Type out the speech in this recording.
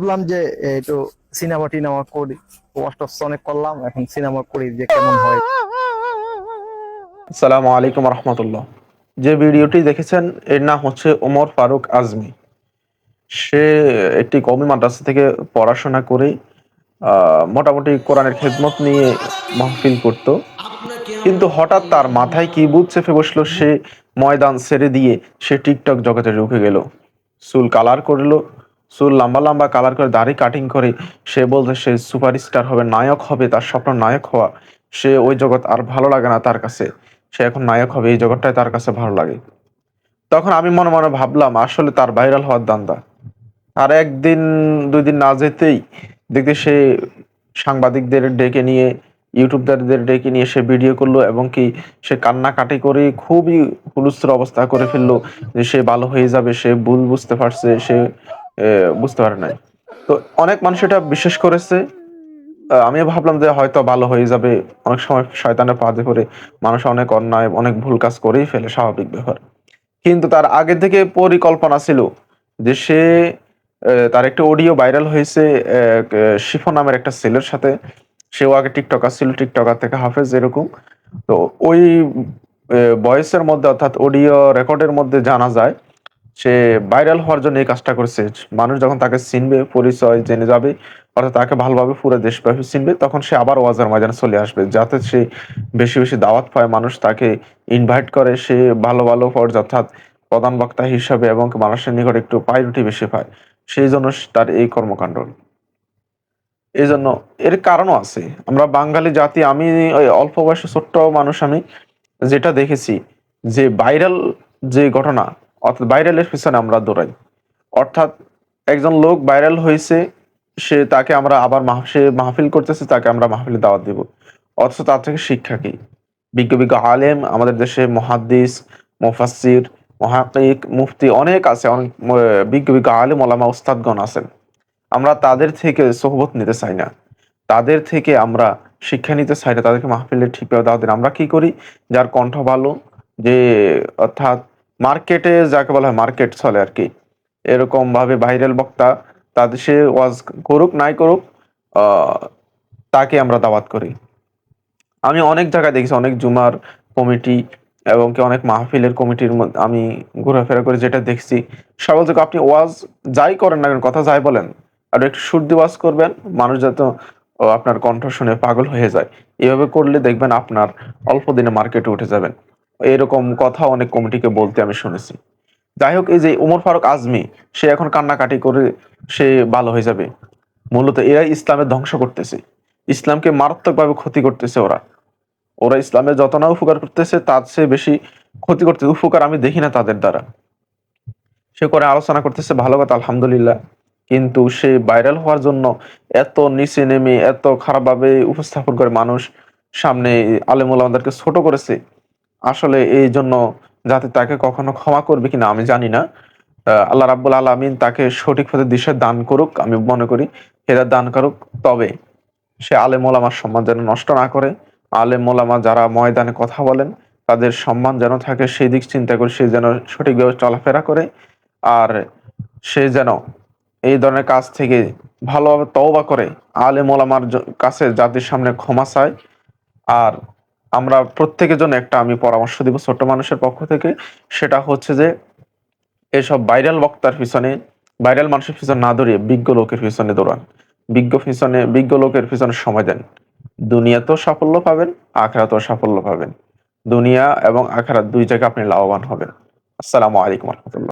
ভাবলাম যে একটু সিনেমা টিনেমা করি। ওয়াচ টোয়াচ অনেক করলাম, এখন সিনেমা করি যে কেমন হয়। আসসালামু আলাইকুম রহমতুল্লাহ। যে ভিডিওটি দেখেছেন এর নাম হচ্ছে ওমর ফারুক আজমি। সে একটি কওমি মাদ্রাসা থেকে পড়াশোনা করে মোটামুটি কোরআনের খেদমত নিয়ে মাহফিল করত। কিন্তু হঠাৎ তার মাথায় কি ভূত চেপে বসলো, সে ময়দান ছেড়ে দিয়ে সে টিকটক জগতে ঢুকে গেল। চুল কালার করলো, চুল লম্বা লম্বা কালার করে, দাড়ি কাটিং করে সে বলছে সে সুপারস্টার হবে, নায়ক হবে, তার স্বপ্ন নায়ক হওয়া। সে ওই জগৎ আর ভালো লাগে না তার কাছে, সে এখন নায়ক হবে, এই জগৎটাই তার কাছে ভালো লাগে। তখন আমি মনে মনে ভাবলাম আসলে তার ভাইরাল হওয়ার দান্দা। আর একদিন দুই দিন না যেতেই দেখতে সে সাংবাদিকদের ডেকে নিয়ে, ইউটিউবারদের ডেকে নিয়ে সে ভিডিও করলো, এবং কি সে কান্নাকাটি করে খুবই হুলস্থুল অবস্থা করে ফেললো যে সে ভালো হয়ে যাবে, সে ভুল বুঝতে পারছে, সে বুঝতে পারে নাই। তো অনেক মানুষ এটা বিশ্বাস করেছে। আমিও ভাবলাম যে হয়তো ভালো হয়ে যাবে। অনেক সময় শয়তানের ফাঁদে পড়ে মানুষ অনেক অন্যায়, অনেক ভুল কাজ করেই ফেলে, স্বাভাবিক ব্যাপার। কিন্তু তার আগে থেকে পরিকল্পনা ছিল যে সে তার একটা অডিও ভাইরাল হয়েছে শিফন নামের একটা ছেলের সাথে। সেও আগে টিকটকার ছিল, টিকটকার থেকে হাফেজ এরকম। তো ওই ভয়েসের মধ্যে, অর্থাৎ অডিও রেকর্ডের মধ্যে জানা যায় সে ভাইরাল হওয়ার জন্য এই কাজটা করছে। মানুষ যখন তাকে চিনবে, পরিচয় জেনে যাবে, অর্থাৎ তাকে ভালোভাবে পুরো দেশব্যাপী চিনবে, তখন সে আবার ওয়াজের ময়দানে চলে আসবে, যাতে সে বেশি বেশি দাওয়াত পায়, মানুষ তাকে ইনভাইট করে, সে ভালো ভালো পর্যায়ে, অর্থাৎ প্রধান বক্তা হিসাবে, এবং মানুষের নিকট একটু প্রায়োরিটি বেশি পায়। সেই জন্য তার এই কর্মকাণ্ড। এই জন্য এর কারণও আছে। আমরা বাঙালি জাতি, আমি ওই অল্প বয়সে ছোট্ট মানুষ, আমি যেটা দেখেছি যে ভাইরাল যে ঘটনা, অর্থাৎ ভাইরালের পিছনে আমরা দৌড়াই। অর্থাৎ একজন লোক ভাইরাল হয়েছে, সে তাকে আমরা আবার সে মাহফিল করতেছে, তাকে আমরা মাহফিলে দাওয়াত দিব। অথচ তার থেকে শিক্ষা কি? বিজ্ঞ বিজ্ঞ আলেম আমাদের দেশে, মুহাদ্দিস, মুফাসসির, মুহাক্কিক, মুফতি অনেক আছে, অনেক বিজ্ঞ বিজ্ঞ আলেম ওলামা উস্তাদগণ আছেন। আমরা তাদের থেকে সোহবত নিতে চাই না, তাদের থেকে আমরা শিক্ষা নিতে চাই না, তাদেরকে মাহফিলে ঠিকভাবে দাওয়াত দিন। আমরা কি করি? যার কণ্ঠ ভালো, যে অর্থাৎ মার্কেটে যাকে বলা হয় মার্কেট চলে আর কি, এরকম ভাবে ভাইরাল বক্তা, তাদের সে ওয়াজ করুক নাই করুক, আহ তাকে আমরা দাওয়াত করি। আমি অনেক জায়গায় দেখেছি, অনেক জুমার কমিটি এবং কি অনেক মাহফিলের কমিটির মধ্যে আমি ঘোরাফেরা করে যেটা দেখছি, সবাই বলছে আপনি ওয়াজ যাই করেন না কেন, কথা যাই বলেন, আর একটু সুর দিয়ে ওয়াজ করবেন, মানুষ যাতে আপনার কণ্ঠ শুনে পাগল হয়ে যায়। এভাবে করলে দেখবেন আপনার অল্প দিনে মার্কেটে উঠে যাবেন। এরকম কথা অনেক কমিটিকে বলতে আমি শুনেছি। যাই হোক, এই যে উমর ফারুক আজমি, সে এখন কান্নাকাটি করে সে ভালো হয়ে যাবে। মূলত এরাই ইসলামের ধ্বংস করতেছে, ইসলামকে মারাত্মকভাবে ক্ষতি করতেছে। ওরা ওরা ইসলামের যত না উপকার করতেছে, তার চেয়ে বেশি ক্ষতি করতেছে। উপকার আমি দেখি না তাদের দ্বারা। সে করে আলোচনা করতেছে, ভালো কথা, আলহামদুলিল্লাহ। কিন্তু সে ভাইরাল হওয়ার জন্য এত নিচে নেমে, এত খারাপভাবে উপস্থাপন করে মানুষ সামনে আলেম ওলামাদেরকে ছোট করেছে। আসলে এই জন্য যাতে তাকে কখনো ক্ষমা করবে কিনা আমি জানি না। আল্লাহ রাব্বুল আলামিন তাকে সঠিক পথে দিশা দান করুক, আমি মনে করি হেদায়েত দান করুক। তবে সে আলেম ওলামার সম্মান যেন নষ্ট না করে। আলেম ওলামা যারা ময়দানে কথা বলেন, তাদের সম্মান যেন থাকে, সেই দিক চিন্তা করে সে যেন সঠিকভাবে চলাফেরা করে। আর সে যেন এই ধরনের কাজ থেকে ভালোভাবে তওবা করে আলেম ওলামার কাছে জাতির সামনে ক্ষমা চায়। আর আমরা প্রত্যেকের জন্য একটা আমি পরামর্শ দিব ছোট্ট মানুষের পক্ষ থেকে, সেটা হচ্ছে যে এসব ভাইরাল বক্তার পিছনে, ভাইরাল মানুষের পিছনে না দৌড়িয়ে বিজ্ঞ লোকের পিছনে দৌড়ান। বিজ্ঞ লোকের পিছনে সময় দেন। দুনিয়াতেও সাফল্য পাবেন, আখিরাতেও সাফল্য পাবেন। দুনিয়া এবং আখিরাত দুই জায়গায় আপনি লাভবান হবেন। আসসালামু আলাইকুম রহমতুল্লাহ।